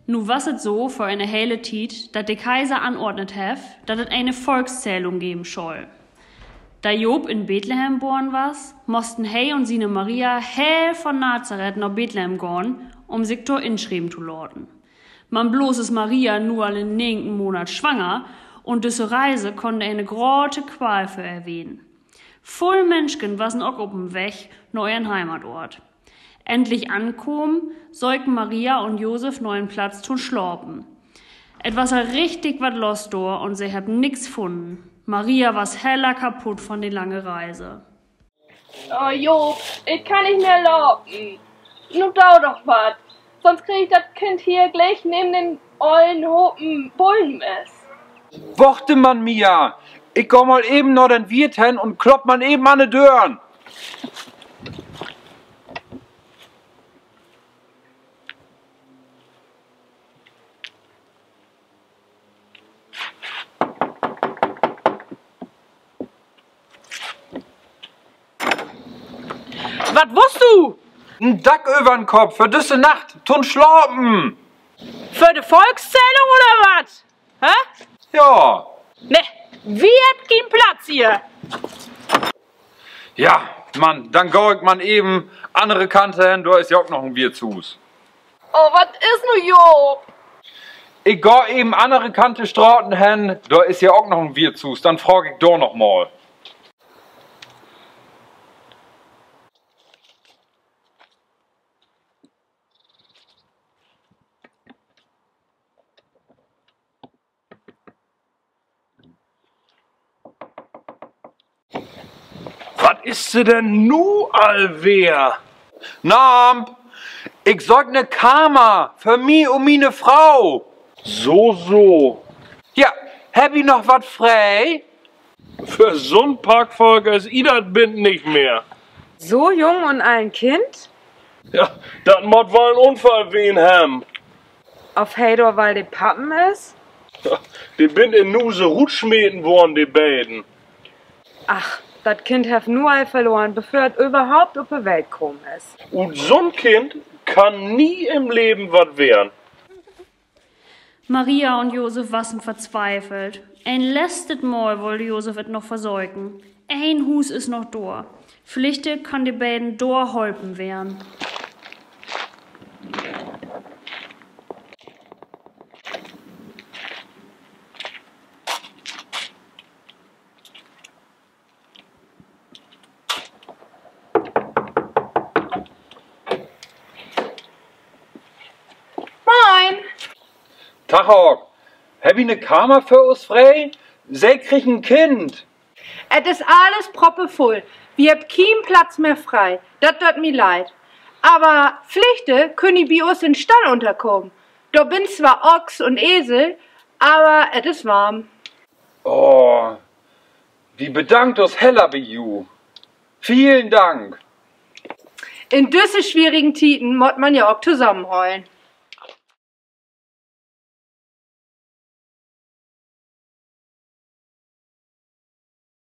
Nu was es so für eine hele Tiet, dat de Kaiser anordnet hef, dat es eine Volkszählung geben soll. Da Job in Bethlehem geboren was, mussten he und sine Maria hell von Nazareth nach Bethlehem gehen, um sich dort inschreiben zu lassen. Man bloß ist Maria nur al in 9. Monat schwanger und diese Reise konnte eine große Qual für erwähnen. Voll Menschen waren auch auf dem Weg nach ihren Heimatort. Endlich ankommen, säugten Maria und Josef neuen Platz zum Schlafen. Etwas war richtig wat los dort und sie haben nix gefunden. Maria war heller kaputt von der langen Reise. Oh Job, ich kann nicht mehr laufen. Nun dauert doch wat. Sonst krieg ich das Kind hier gleich neben den ollen Hopen Bullenmess. Worte man Mia, ich komm mal eben noch den Wirt hin und klopp man eben an de Dörren. Was wusst du? Ein Dack übern Kopf für diese Nacht, tun schlafen. Für die Volkszählung oder was? Hä? Ja. Ne, wir habt keinen Platz hier. Ja, Mann, dann geh ich man eben andere Kante hin, da ist ja auch noch ein Wirtshus. Oh, was ist nu Job? Ich geh eben andere Kante Straßen hin, da ist ja auch noch ein Wirtshus, dann frag ich da noch mal. Was ist sie denn nu allwer? Namp, ich sorg ne Kammer für mi und mine Frau. So. Ja, hab ich noch wat frei? Für so'n Parkvolk als I dat bin nicht mehr. So jung und ein Kind? Ja, dat mod wohl ein Unfall wen haben. Auf Hedor, weil die Pappen ist? Ja, die bin in Nuse Rutschmeten worden, die beiden. Ach, das Kind hat nur all verloren, bevor es überhaupt auf die Welt gekommen ist. Und so'n Kind kann nie im Leben wat werden. Maria und Josef waren verzweifelt. Ein letztes Mal wollte Josef es noch versorgen. Ein Hus ist noch da. Vielleicht kann die beiden da holpen werden. Moin. Tag auch. Hab ich ne Kammer für uns frei? Sie krieg ein Kind. Es ist alles proppevoll. Wir habt keinen Platz mehr frei. Das tut mir leid. Aber Pflichte können bei uns in den Stall unterkommen. Da bin zwar Ochs und Esel, aber es ist warm. Oh, wie bedankt uns heller bei you. Vielen Dank. In diese schwierigen Titen muss man ja auch zusammenheulen.